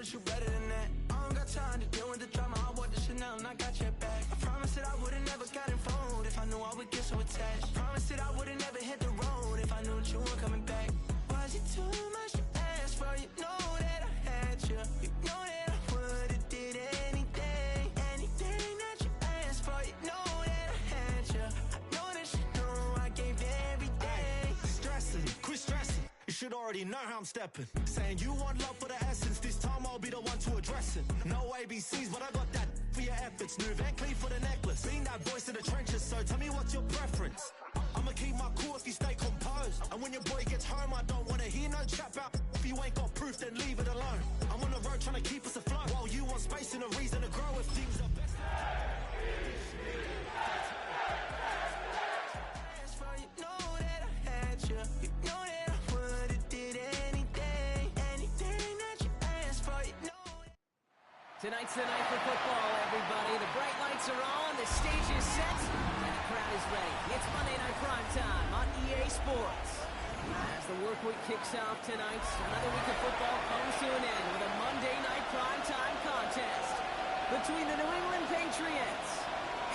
that you better than that. I don't got time to deal with the drama. I want the Chanel and I got your back. I promise that I would've never gotten phoned if I knew I would get so attached. Promise that I would've never hit the road if I knew that you were coming back. Was it too much to ask for? You know that I had you. You know that I would've did anything, anything that you asked for. You know that I had you. I know that you know I gave everything. Stressing, quit stressing. You should already know how I'm stepping. Saying you want love for the essence. This time I'll be the one to address it. No ABCs, but I got that for your efforts. New Van Cleef for the necklace. Being that voice in the trenches, so tell me what's your preference. I'ma keep my cool if you stay composed. And when your boy gets home, I don't wanna hear no chat about. If you ain't got proof, then leave it alone. I'm on the road trying to keep us afloat. While you want space and a reason to grow if things are best. You know that I had you. You know that I would've did anything, anything that you asked for. You know. Tonight's the night for football, everybody. The bright lights are on, the stage is set, and the crowd is ready. It's Monday Night Prime Time on EA Sports. As the work week kicks off tonight, another week of football comes to an end with a Monday Night Prime Time contest between the New England Patriots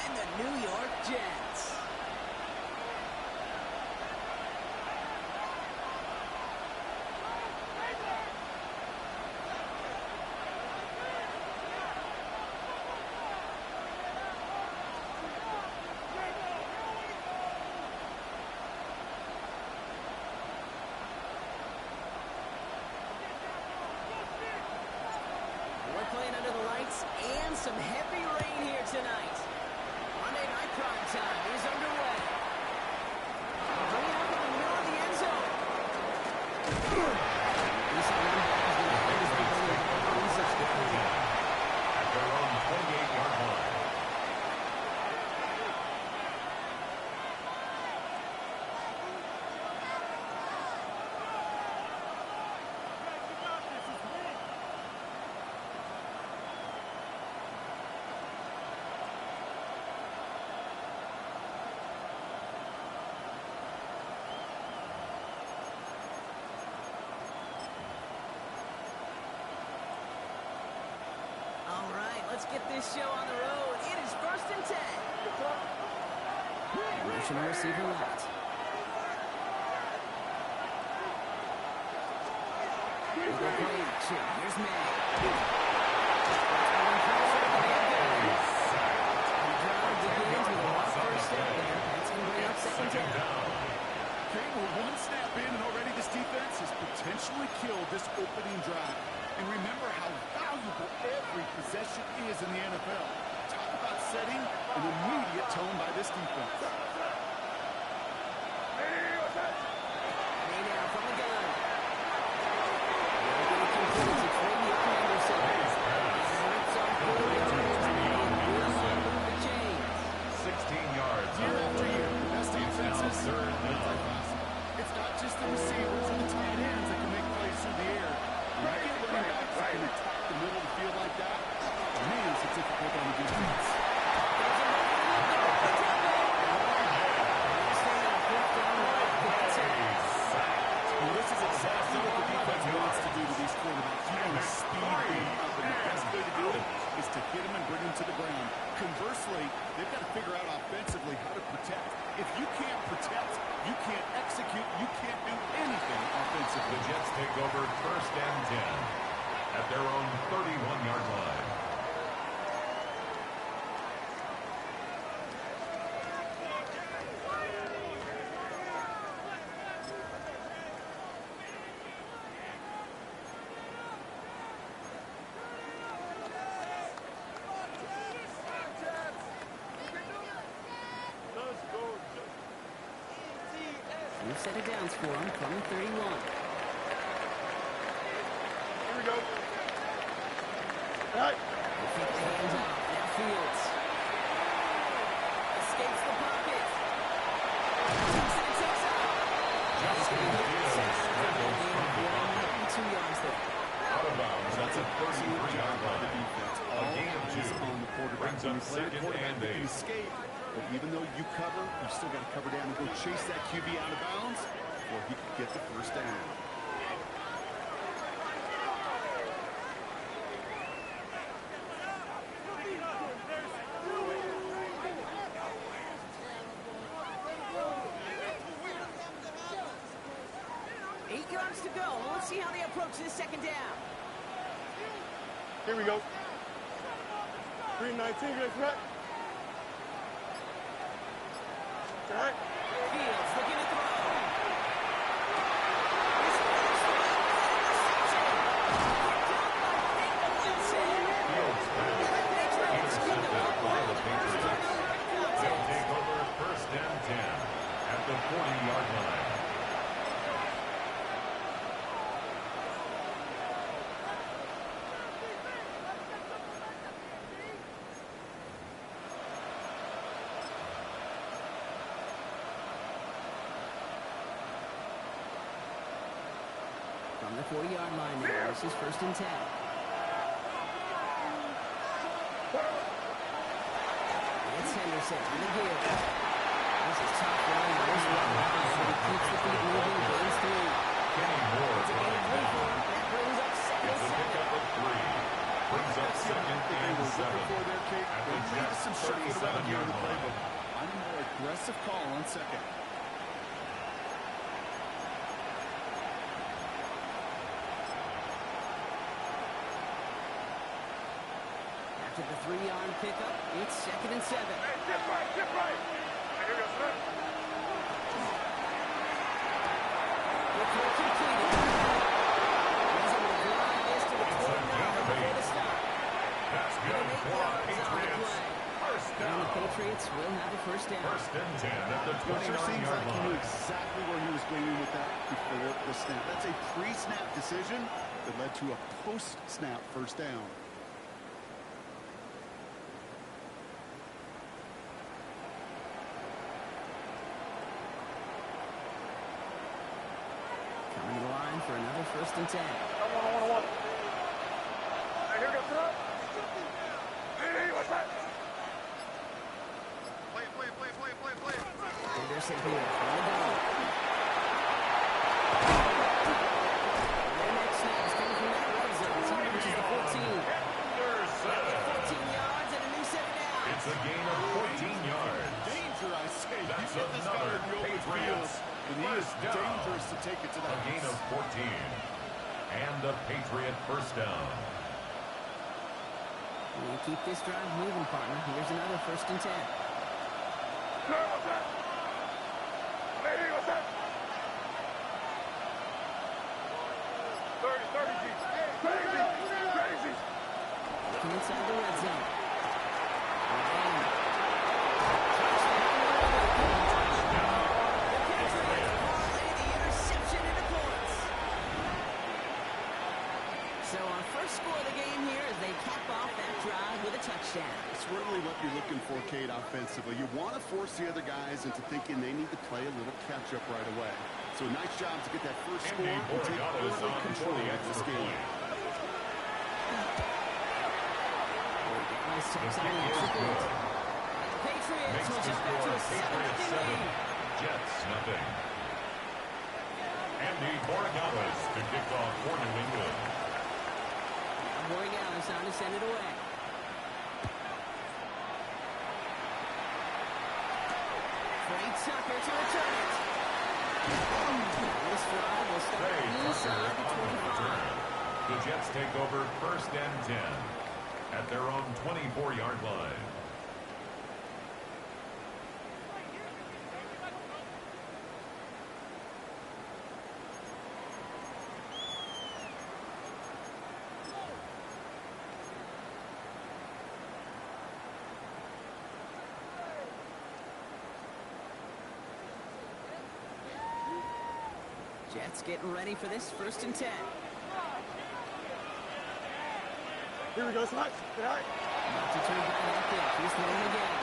and the New York Jets. Playing under the lights and some heavy rain here tonight. Monday Night Prime Time is underway. Bring it up in the middle of the end zone. At their own 28-yard line. All right, let's get this show on the road. It is 1st and 10. Motion receiver left. We'll go play action. Here's May. Second down. Okay, we're one snap in, and already this defense has potentially killed this opening drive. And remember how valuable every possession is in the NFL. Talk about setting an immediate tone by this defense. Hey now from the gun. It's radio commander set. 16 yards. Year after year, the best defenses. It's not just the receivers and the tight ends that can make plays through the air. When you get running backs that can attack the middle of the field like that, man, it's a difficult on the defense. Well, this is exactly what the defense wants to do to these quarterbacks. You want to speed them up, and the best way to do it is to hit them and bring them to the ground. Conversely, they've got to figure out offensively how to protect. If you can't protect, you can't execute, you can't do anything offensively. The Jets take over 1st and 10 at their own 31-yard line. New set of downs for him from the 31. Here we go. Right. Hands off. That Fields. Escapes the pocket. Takes it and takes off. Justin Fields scrambles from the pocket. 2 yards there. Out of bounds. That's a 33-yard line. A gain of 2 on the quarterback. brings up 2nd and 8. Escape. But even though you cover, you still got to cover down and go chase that QB out of bounds, or he could get the 1st down. go. Well, let's see how they approach this second down. Here we go. 319, you guys ready? All right. Fields looking to throw. They'll take over first and 10 at the 40-yard line. From the 40-yard line now, this is first and 10. It's Henderson on the give. This is tough run. There's one. He keeps the feet moving, gains 3. Kenny Moore It's a gain of 3 for him. That brings up second gets a and 7. pickup of 3. Brings up second and 7 For their kick, at the they leave Jets' some shuffles around here in 37-yard the line. playbook. I'm a more aggressive call on second. After the 3-yard pickup, it's second and 7. Hey, get right, get right. Here we go, son. The throw completed. He's able to drive this to the 29 before the stop. That's good for our Patriots. First And the down. Patriots will have a first down. First and 10 at the It sure seems 29-yard like he knew line. exactly where he was going with that before the snap. That's a pre-snap decision that led to a post-snap first down. Coming to the line for another first and 10. One. Hey, here we go, son. Hey, what's that? Henderson here on the go. Their next snap is coming from that red zone. He reaches the 14. Anderson. 14 yards and a new set down. It's a gain of 14 yards. Danger, I say. That's You get this guy another in the open Patriots field, and he is first down. dangerous to take it to the A gain of house. 14. And a Patriot first down. We'll keep this drive moving, partner. Here's another first and 10. No, what's that? Hey, what's that? 30, G. Crazy. Looking inside the red zone. So our first score of the game here as they cap off that drive with a touchdown. It's really what you're looking for, Kate, offensively. You want to force the other guys into thinking they need to play a little catch-up right away. So nice job to get that first score Andy and take Borrego's early on control for the of this extra game. point. Nice checks on the Kick is extra point. good. The Patriots Makes will the jump back to score a 7-0 Patriots 7, lead. Jets nothing. Andy Borrego's to kick off for New England. Borrego's on to send it away. Frank Tucker to return it. This drive will start Trey inside Tucker the on the 25. return. The Jets take over first and 10 at their own 24-yard line. Jets getting ready for this first and 10. Here we go, son. All right. Not to turn back that kick. He's throwing again.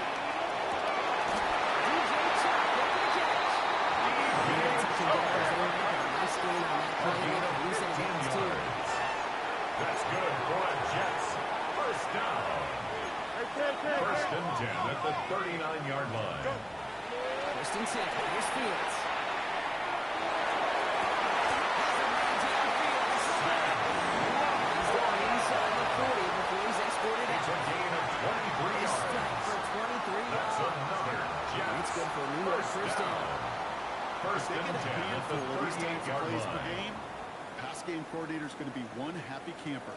DJ Chuck with the catch. Touching down his own record. Nice gain on that play. He's in hands too. That's good for the Jets. First down. First and 10 at the 39-yard line. First and 10. Here's Fields. It's a gain of 23 yards. That's another Jets. It's good for a new first down. First They and get a 10 at the handful of these types of 38-yard plays per line. game. coordinator is going to be one happy camper.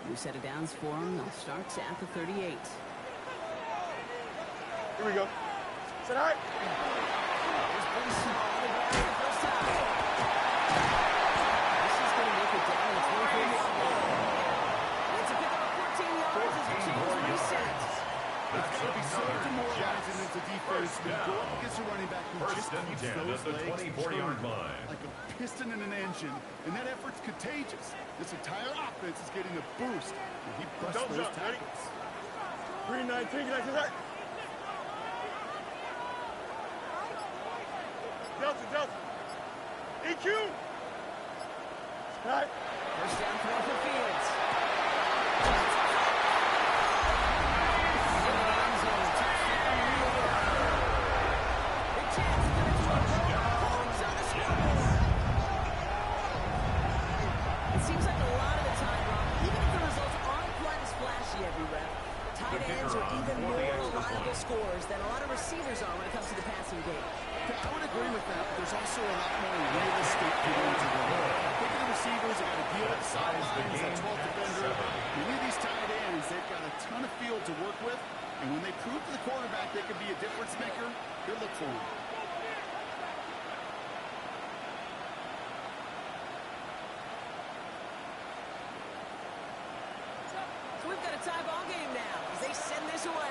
New set of downs for him. They'll start at the 38. Here we go. Sit high. Here's Brayson all the way out the first time. This is going to make it down. It's 24 yards. It's a pickup of 14 yards as the chains reset. It's going to be so demoralizing as a defense when you go up against a running back who just keeps those legs 24-yard line. like a piston in an engine, and that effort's contagious. This entire offense is getting a boost, and he busts those tackles. 319, get that. Delta. EQ. Right. First down throw for Fields. Scores than a lot of receivers are when it comes to the passing game. I would agree with that, but there's also a lot more real estate to go into the role. Think of the receivers that got to deal with the sidelines, that 12th defender. Many of these tight ends, they've got a ton of field to work with, and when they prove to the quarterback they can be a difference maker, they'll look for him. So we've got a tie ball game now as they send this away.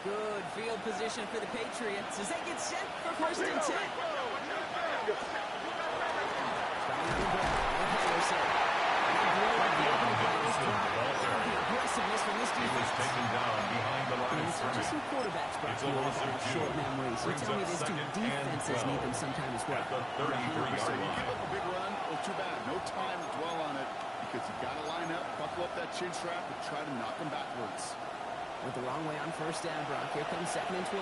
Good field position for the Patriots as they get set for first and 10. Aggressiveness from this defense. Taken down behind the line of scrimmage. Just some quarterbacks brought to you with short memories. So tell me this, do defenses need them sometime as well? At the 33-yard So you line. give up a big run, well, too bad. No time to dwell on it because you got to line up, buckle up that chin strap, and try to knock them backwards. With the wrong way on first down, Brock. Here comes 2nd and 12.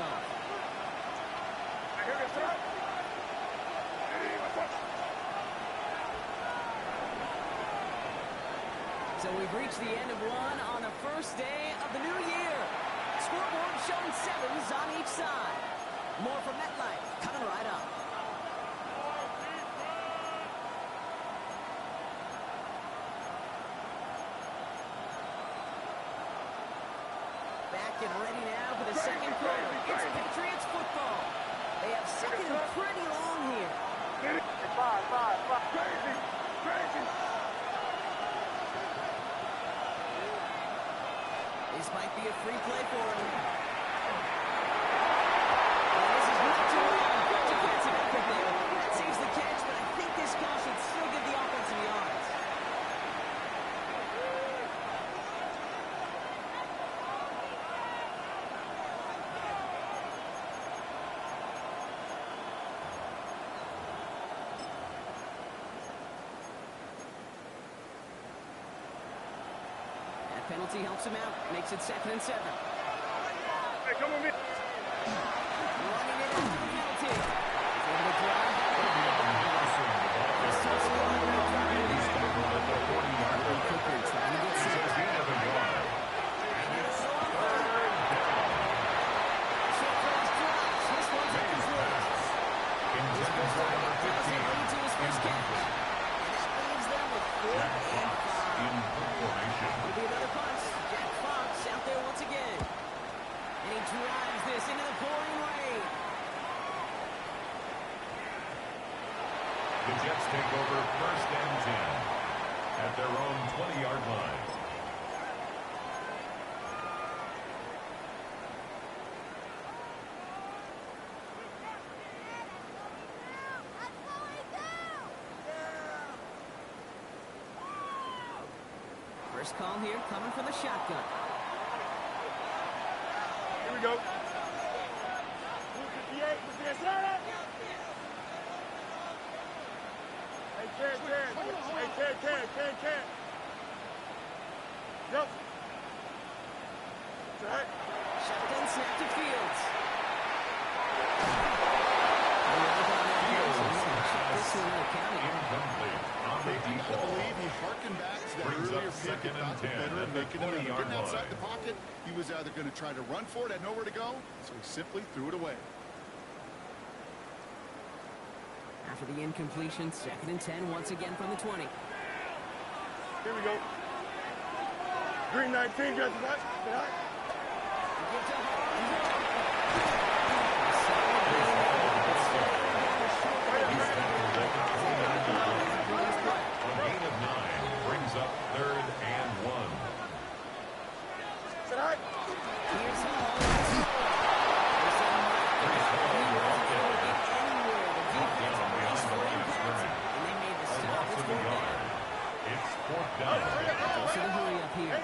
So we've reached the end of one on the first day of the new year. Scoreboard showing 7s on each side. More from MetLife coming right up. Back and ready now for the second quarter. It's Patriots football. They have second and pretty long here. 5. Crazy. This might be a free play for him. And this is not too long. Good defensive effort there. That saves the catch, but I think this call should still give the offense some yards. Penalty helps him out. Makes it 2nd and 7. Hey, come with me. Running it into the penalty. He's able to drive. This touch score on the drive. Cooper trying to get set. Short pass drops. This one's incomplete. This goes down to his first catch. And that leaves them with 4th and 5. It'll be another punch. Jack Fox out there once again. And he drives this into the pouring rain. The Jets take over 1st and 10 at their own 20-yard line. First call here coming from the shotgun. Here we go. 58. Hey, Ted. Go. Right. Shotgun snap to Fields. Incomplete. On the deep I ball. believe he harkened back to that Brings earlier up pick second and about the 10 better at the making him 20-yard getting outside line. the pocket. He was either going to try to run for it, had nowhere to go, so he simply threw it away. After the incompletion, second and 10 once again from the 20. Here we go. Green 19, guys. Right. A gain of 9 brings up 3rd and 1. Sit high. Here's Hall. And they made the A stop. loss It's of a fourth down. yard. It's 4th down. So the hurry up here.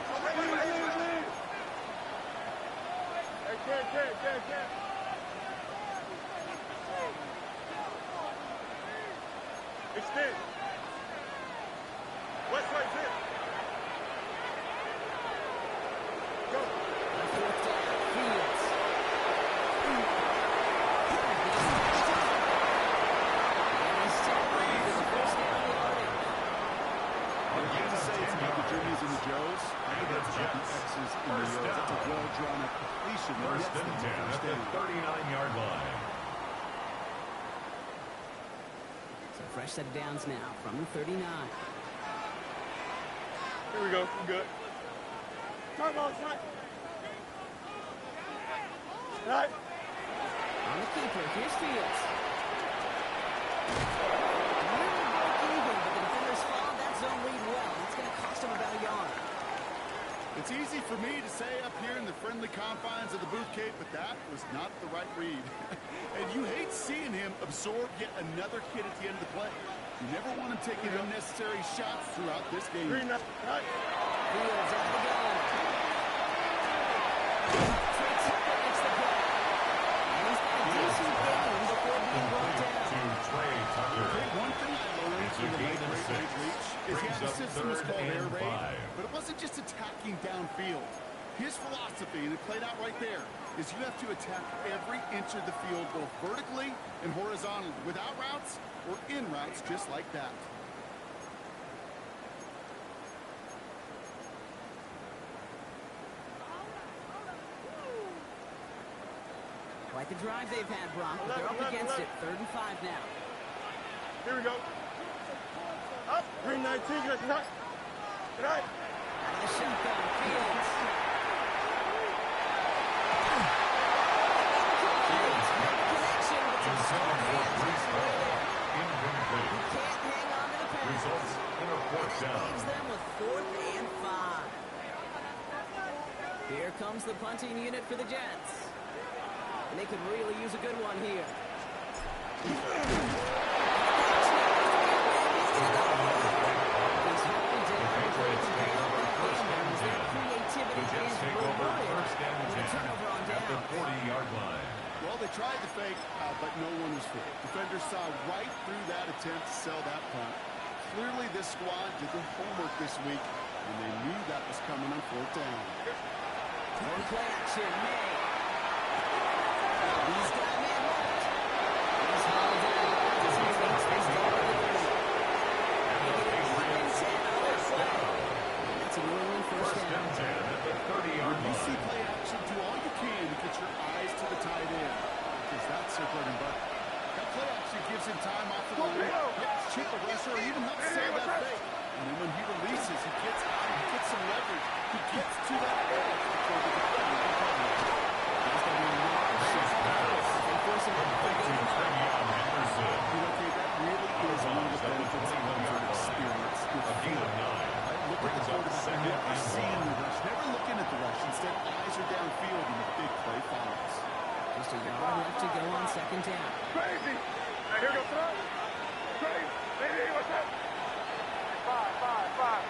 Hey, Ken. Extend. West right here. Go. Fourth down. Fields. And he's separated for the first down yardage. I hate to say it's about the Jimmys and the Joes. I think that's about the X's and the O's. That's a well-drawn-up completion. First and 10 at the 39-yard line. So fresh set of downs now from the 39. Here we go. I'm good. Come on, son. Right. On the keeper, here's Fields. Nearly broke even, but the defenders followed that zone read well. It's going to cost him about a yard. It's easy for me to say up here in the friendly confines of the Booth Cape, but that was not the right read. And you hate seeing him absorb yet another kid at the end of the play. You never want him taking unnecessary shots throughout this game. Green 9. Right. Fields out the gun. Trey Tucker makes the play. And he's got a decent gain before being brought down. To Trey Tucker. One thing I learned It's a from the gain late of great 6. Ray Leach is he Brings had a up system was 3rd called air and raid, 5. but it wasn't just attacking downfield. His philosophy, and it played out right there, is you have to attack every inch of the field, both vertically and horizontally, without routes or in routes, just like that. Quite the drive they've had, Brock, but they're up against it. 3rd and 5 now. Here we go. Up. Green 19, guys. Right. Out of the shotgun, Fields. Connection, but some strong hands on his way there. Incomplete. He can't hang on to the pass. Results in a 4th down. Leaves them with 4th and 5. Here comes the punting unit for the Jets. And they could really use a good one here. The Jets take over 1st and 10 at the 40-yard line. Well, they tried the fake, but no one was fooled. Defenders saw right through that attempt to sell that punt. Clearly, this squad did their homework this week, and they knew that was coming on 4th down. One play action, May. He's got a man left. He's hauled out as he takes this down to the 30. That's a New England first First down. and 10 at the 30-yard You see line. play action, do all you can to get your eyes to the tight end, because that's their bread and butter. That play action gives him time off the line, gets cheap a rusher, or even helps sell that fake. And then when he releases, he gets out, he gets some leverage, he gets to that edge before the defender can cover it. He's got a lot of shots. They force him to play To Trevion Henderson. You know, okay, that really is one of the benefits of having experience with A gain of 9. Look at the Brings up quarterback, 2nd never and seeing 1. the rush, never looking at the rush. Instead, eyes are downfield and the big play follows. Just a yard left to go on 2nd down. Crazy. Now here we go. Crazy. Hey, what's that? 5.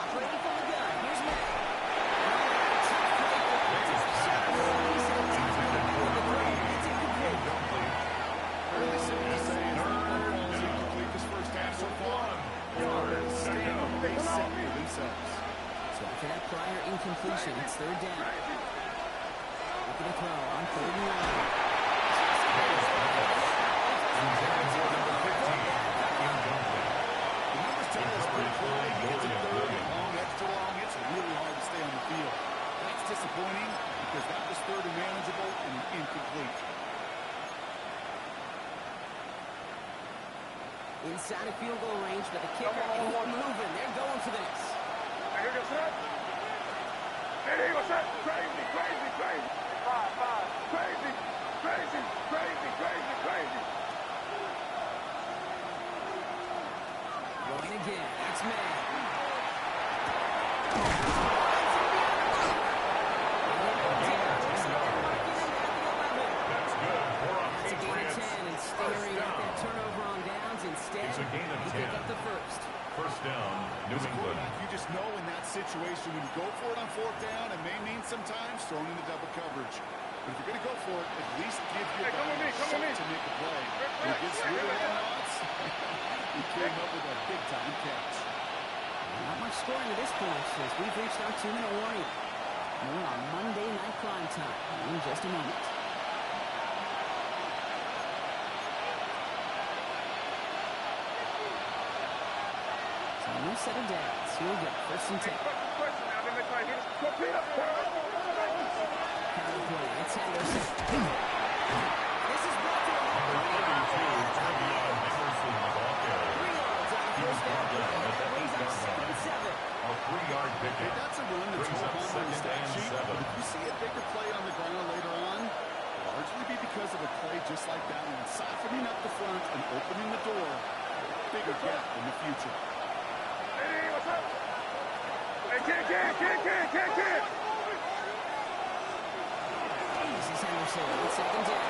Operating from the gun. Here's May. Early, so to say, is that one falls After that prior incompletion, it's third down. Looking to throw on third and long. The numbers tell us good play. It's a third and long, extra long. It's really hard to stay on the field. That's disappointing because that was third and manageable and incomplete. Inside of field goal range, but the kicker ain't moving. They're going for this. Here goes that. And he was that. Crazy, crazy, crazy. Five. Crazy, crazy, crazy, crazy, crazy. Rolling again. It's man. That's good for a It's a gain of Patriots. 10 and staring at that turnover on downs. Instead, It's a gain of they pick 10. up the first. First down, New As a England. quarterback, you just know in that situation when you go for it on fourth down, it may mean sometimes throwing into double coverage. But if you're going to go for it, at least give your Hey, come with me, guy a come shot with me. to make a play. When it gets Hey, really hey, hey. odds, he came up with a big-time catch. Not much scoring at this point as we've reached our 2-minute warning. More on Monday Night Prime Time in just a moment. So a new set of downs. Here we go. First and 10. Question now. Then they try to hit us. Go Peter. Counter play. It's Henderson. This is brought to you Number by 32, Trevion Henderson, the ball carrier. 3 yards on the He was first down. brought down at the Brings up 8-yard second line. and 7. A 3-yard Hey, pickup. that's a run that's Brings up home on the second stat and sheet. 7. But if you see a bigger play on the ground later on, largely be because of a play just like that one, softening up the front and opening the door. Bigger gap in the future. Hey, what's up? Hey, kid. This is Henderson on second down.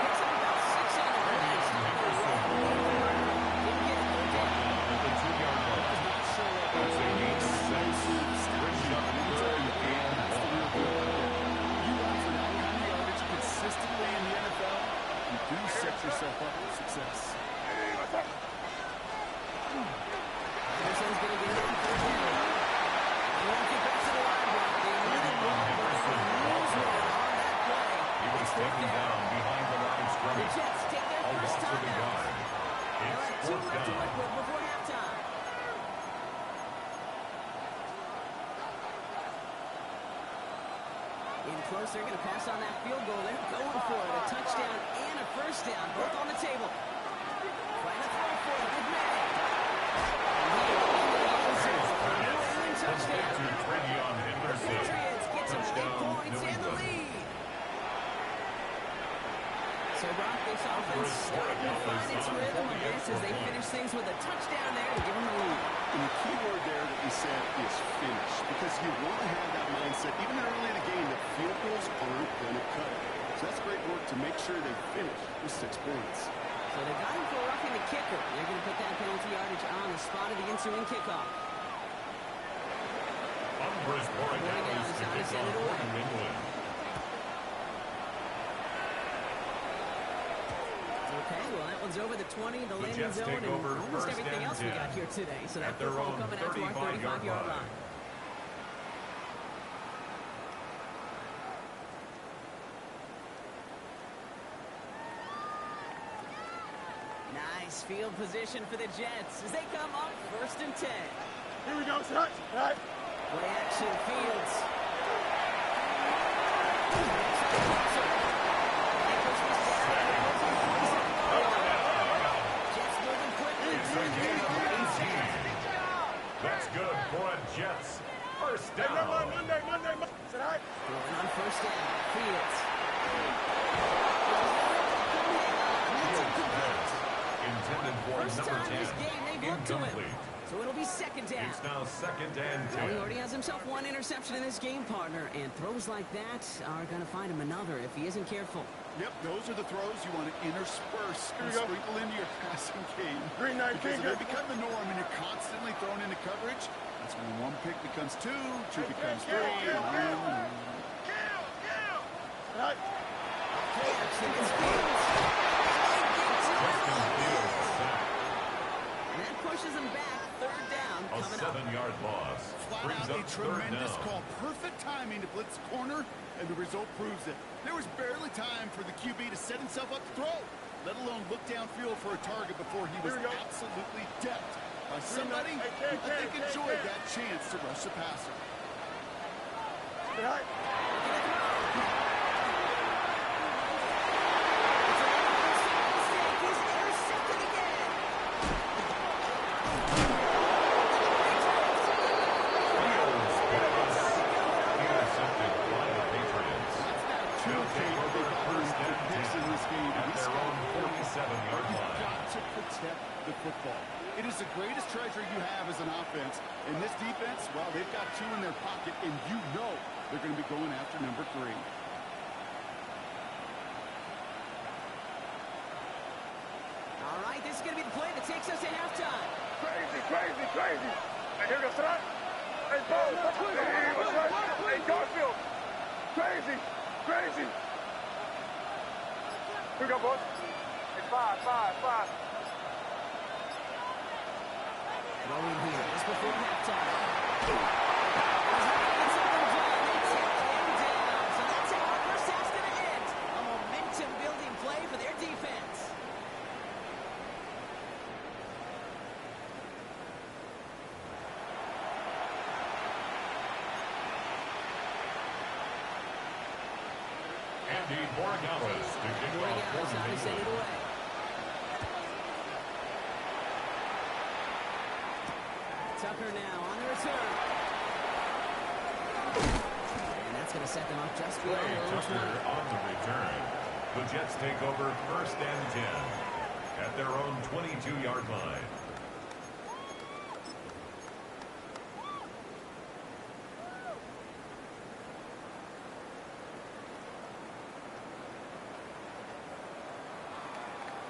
Picks up about 6 on the release. Didn't get it third down. At the 2-yard line. Not sure what That's a gain of 6. Stat Brings sheet, up but it's third a big and that's the 1. real deal right there. You run for that kind of yardage consistently in the NFL, you do set yourself up for success. Hey, what's up? Henderson's going to get it on third down. They won't get back to the line, but they really won't. Henderson, ball Lose one carrier. on that play. He was It's fourth taken down. down behind the line of The scrimmage. Jets take their A first loss of a timeout. yard. They'll It's have 2 fourth left to down. work with before halftime. In close, they're going to pass on that field goal. They're going for it. A touchdown and a first down, both on the table. Trying to throw for it. Big man. And he goes into the end zone for a New England touchdown. To Trevion The Henderson. Patriots get to 8 Touchdown, points New in the England. lead. So, Brock, this offense starting to find its rhythm a bit as they finish things with a touchdown there to give them the lead. And the key word there that you said is finish, because you want to have that mindset, even early in the game, that field goals aren't going to cut it. So that's great work to make sure they finish with 6 points. So they got him for roughing the kicker. They're going to put that penalty yardage on the spot of the ensuing kickoff. Umbers pouring down Down, to time to kick send off it away. for New England. Okay, well, that one's over the 20, the landing Jets zone, take and over almost first everything and else we 10 got here today. So that at their football own coming out to our 35-yard 35-yard line. Nice field position for the Jets as they come up first and 10. Here we go, son. Right. Play action Fields. Jets moving quickly. It's a gain of 18. That's good for a Jets. First Hey, never mind. down. Monday. Sit right. Throwing on first down. Fields. Intended for First number time 10. this game they've looked to him. Incomplete. So it'll be second down. It's now second and Well, he 10. already has himself one interception in this game, partner, and throws like that are going to find him another if he isn't careful. Yep, those are the throws you want to intersperse and Here we go. sprinkle into your passing game. Green 19, Because if good. they become the norm and you're constantly thrown into coverage, that's when one pick becomes 2, 2 becomes 3, and one. Right. Action is Fields. Justin Fields sacked. And that pushes him back. Third down A coming up. 7-yard brought out a tremendous call. Perfect timing to blitz the corner, and the result proves it. There was barely time for the QB to set himself up to throw, let alone look downfield for a target before he was absolutely decked by somebody who I think enjoyed that chance to rush the passer. Football. It is the greatest treasure you have as an offense. In this defense, well, they've got 2 in their pocket, and you know they're going to be going after number 3. All right, this is going to be the play that takes us to halftime. Crazy, crazy, crazy. Hey, here goes Sarat. Hey, Bo. Hey, Garfield. Crazy, crazy. Here we go, boys. Hey, 5. Rolling here, just before halftime. So that's how our first half's going to end. A momentum-building play for their defense. Andy Borregales to kick off Borregales send it away. Tucker now on the return. And that's going to set them up just beyond the Tucker on the return. The Jets take over 1st and 10 at their own 22-yard line.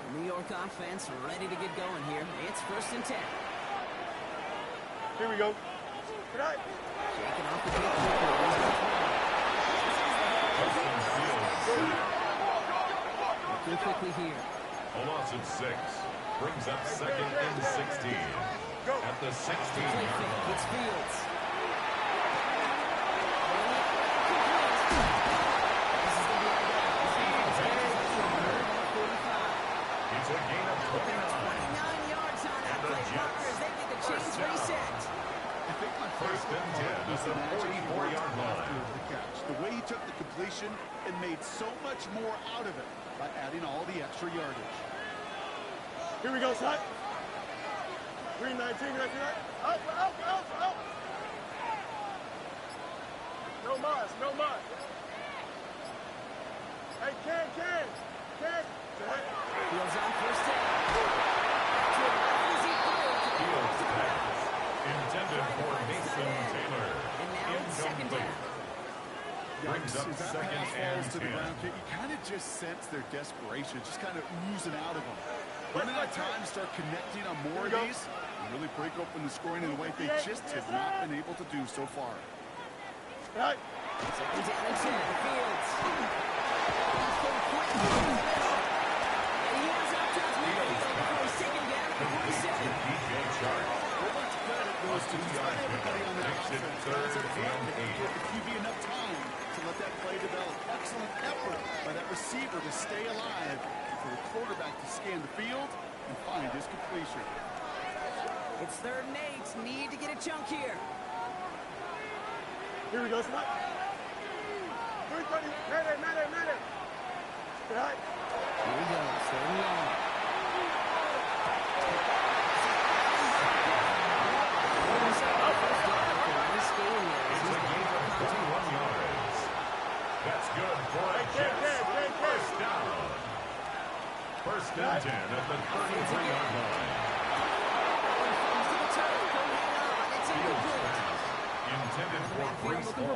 The New York offense ready to get going here. It's 1st and 10. Here we go. Good night. Shaking off the kick. Looking quickly here. A loss of 6 brings up 2nd and 16 at the 16-yard line. It's Fields. It's a gain of 29 yards on that play. As they get the chains reset. I think my 1st and 10 is the 44-yard line. The way he took the completion and made so much more out of it by adding all the extra yardage. Here we go, son. 319, out. No mas. Hey, Ken. Fields on 1st down. Fields pass intended for Mason Taylor. And now it's 2nd down. Brings up 2nd and 10. You kind of just sense their desperation, just kind of oozing out of them. Running out of time, start connecting on more of these, and really break open the scoring in a way they just have not been able to do so far. Right. 2nd down and 10. Fields. And he has up to his midfield before he's taken down at the 47. DJ Chark. Much credit goes to everybody on that offense. Give the QB enough time to let that play develop. Excellent effort by that receiver to stay alive, for the quarterback to scan the field and find his completion. It's 3rd and 8. Need to get a chunk here. Here we go, son. 320. Mayday. Right. Here we go. 3rd and long. That's good for a Jets. 1st down. 1st and 10 at the 33-yard line. Intended for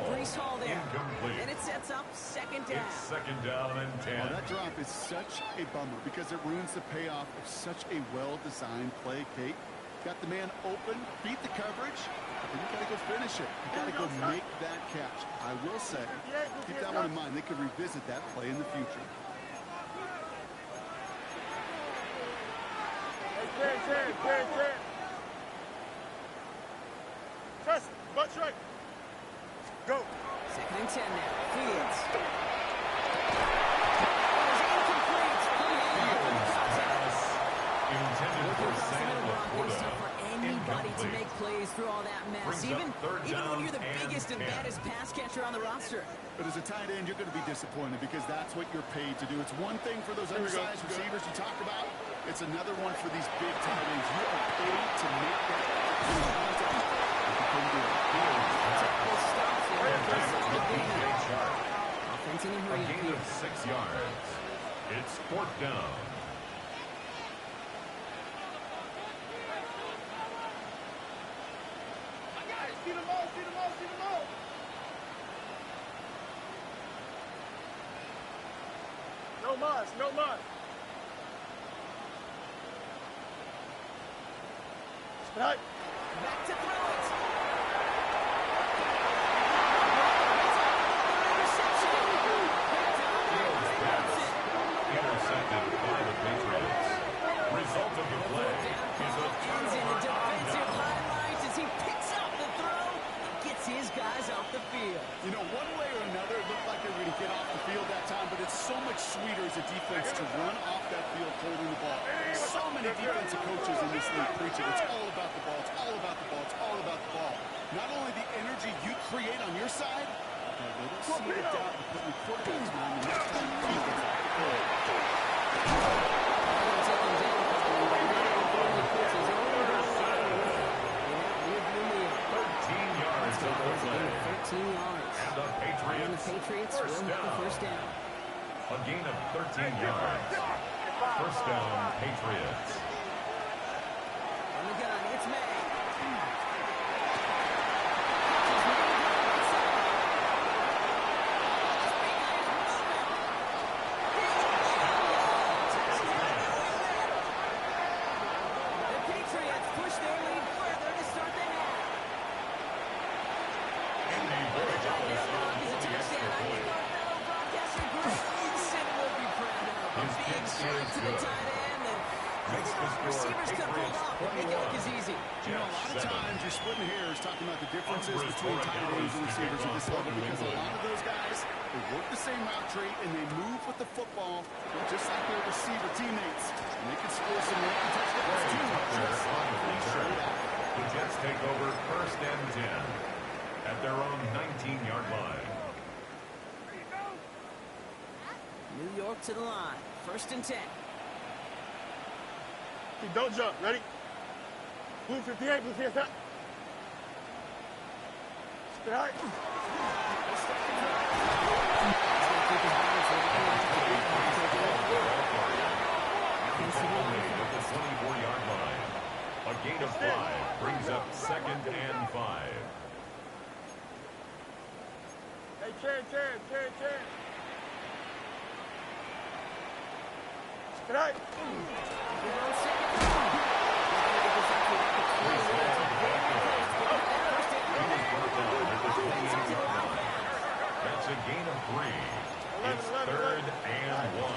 Brees Hall. Incomplete. And it sets up 2nd down. It's 2nd down and 10. Well, that drop is such a bummer because it ruins the payoff of such a well-designed play, Kate. Got the man open, beat the coverage, but then you got to go finish it. You got to go make that catch. I will say, keep that one in mind. They could revisit that play in the future. Trust, but strike. Go. Second and 10 now. Fields. It's incomplete. Intended for Sam Laporta. For anybody to make plays through all that mess, even when you're the biggest and baddest pass catcher on the roster. But as a tight end, you're going to be disappointed because that's what you're paid to do. It's one thing for those undersized receivers you talk about. It's another one for these big tight ends. You are paid to make that. A gain of 6 yards. It's 4th down. See the ball, see the ball, see the ball. No mas, no mas. Strike. Back to throw it. Intercepted by the Patriots. Result of the play is a turnover. Defensive highlights as he picks up the throw and gets his guys off the field. You know, one way or another, it looked like they were going to get off the field that time, but it's so much sweeter as a defense to run off that field holding the ball. So many defensive coaches in this league preach it. It's all about the ball. It's all about the ball. It's all about the ball. Not only the energy you create on your side, but a little seed of doubt you put in the quarterback's mind the next time he gets off the field. And the Patriots will have the first down. A gain of 13 yards. First down, Patriots. On the gun, it's May. The Patriots push their lead further to start the half. Receivers could hold off, but make it look as easy. You know, a lot of times you're splitting hairs talking about the differences between tight ends and receivers at this level because a lot of those guys, they work the same route tree and they move with the football just like their receiver teammates. And they can score some lucky touchdowns too. The Jets take over 1st and 10 at their own 19-yard line. New York to the line. 1st and 10. Don't jump. Ready? Blue 58, blue 58. Strike. At the 24-yard line. A gain of 5 brings up 2nd and 5. Hey, Chen. Strike. That's a gain of 3. It's 3rd and 1.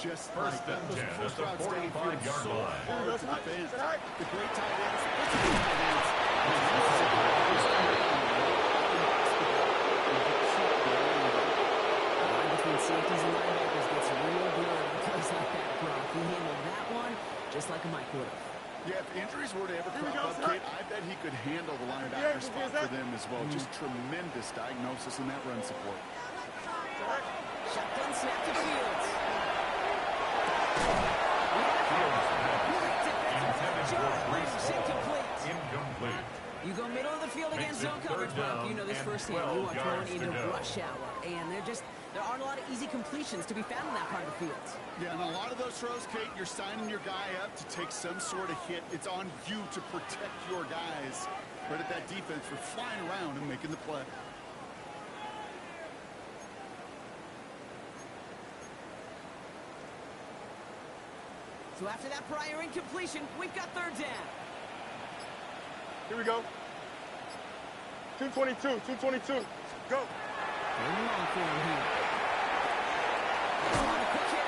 Just first like and those 10 first at the routes downfield 45-yard so line. hard to defend. The great tight ends, between safeties and linebackers gets real blurry because like that, Brock. He handled that one just like a Mike would have. Yeah, if injuries were to ever crop up, Kate, I bet he could handle the linebacker spot for them as well. Just tremendous diagnosis in that run support. Shotgun snap to Fields. Incomplete. You go middle of the field against zone coverage, Brock. You know this firsthand. You are throwing into rush hour, and there aren't a lot of easy completions to be found in that part of the field. Yeah, and a lot of those throws, Kate, you're signing your guy up to take some sort of hit. It's on you to protect your guys. Credit that defense for flying around and making the play. So after that prior incompletion, we've got third down. Here we go. 222, 222. Go. Third and long for him here. He's on a quick hit.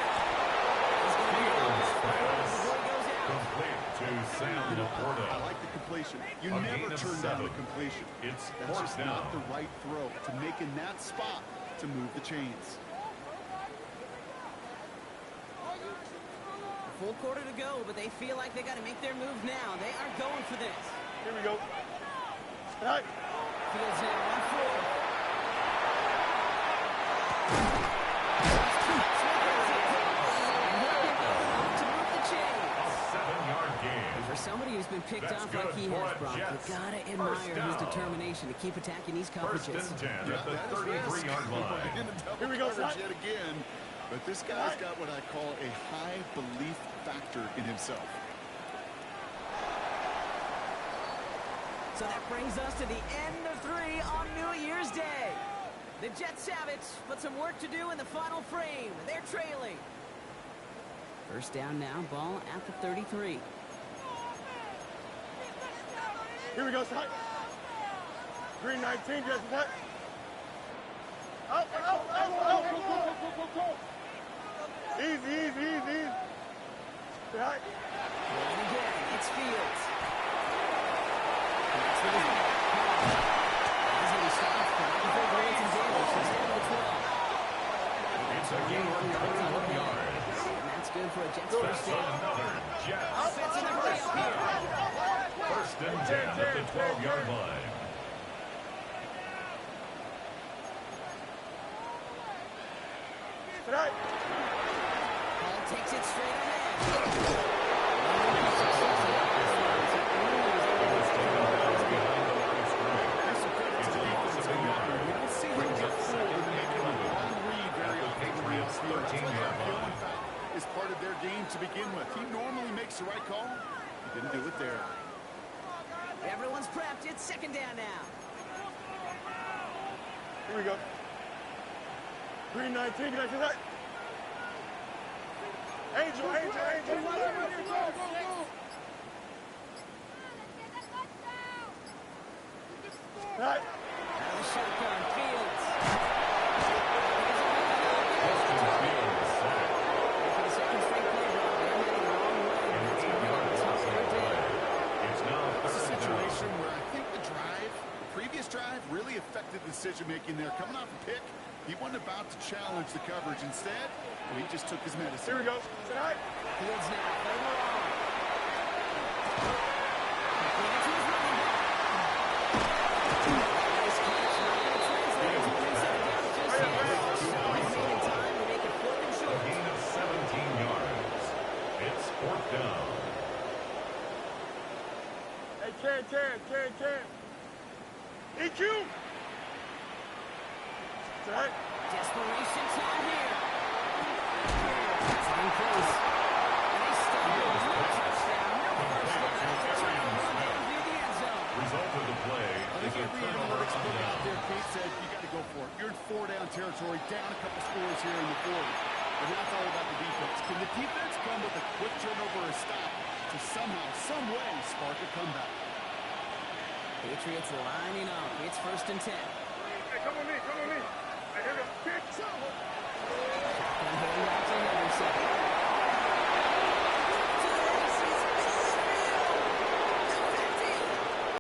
He's going to be on this before he goes out. Complete to Sam Laporta. I like the completion. You A never gain of turn down 7. the completion. It's That's fourth just down. not the right throw to make in that spot to move the chains. A full quarter to go, but they feel like they got to make their move now. They are going for this. Here we go. All right. Fields now on 4. To move the chains. A 7-yard gain. For somebody who's been picked That's off like good he for has, a Brock, you Jets. gotta First admire his down. determination to keep attacking these First coverages. and 10 at the that is risk. 33-yard line. In the double Here we go, coverage son. yet again. But this guy's got what I call a high belief factor in himself. So that brings us to the end of 3 on New Year's Day. The Jets have it, but some work to do in the final frame. They're trailing. First down now, ball at the 33. Here we go, son. Green 19, Jets attack. Out, out, out, out. Go, go, go, go, go, go. Easy, easy, easy, easy. All right. And again, it's Fields. It's a gain of 31 yards. And that's good for a Jets first down. Another Jets. Offense in the hurry up here. First and 10 at the 12-yard line. All right. Ball takes it straight ahead. Patriots 13-yard line. Is part of their game to begin with. He normally makes the right call. He didn't do it there. Everyone's prepped. It's second down now. Here we go. Green 19, can I see that? Angel, Angel, Angel. Go, go, go. All right. Out of the shotgun, Fields. Justin Fields sacked. For the second straight play, Rob, they're heading the wrong way. And It's going to 8 be a yards tough off the third play. down. It's now It's a third situation down. where I think the previous drive really affected the decision-making there. Coming off a pick, he wasn't about to challenge the coverage. Instead, he just took his medicine. Here we go. All right. Fields now, third and long. Complete to his running back. Nice catch, not going to translate into 3 second downs just yet. He's made in time to make it 4th and A short. gain of 17 yards. It's fourth down. Hey, Cam. EQ. All right. Desperation time here. It's in close. And they stumble. No touchdown. No first down. It's a run down through the end zone. Result of the play I is think a every turnover analytics on book out down. there, Kate said, you got to go for it. You're in 4-down territory, down a couple scores here in the fourth. But now it's all about the defense. Can the defense come with a quick turnover or stop to somehow, some way, spark a comeback? Patriots lining up. It's first and 10. Hey, come with me.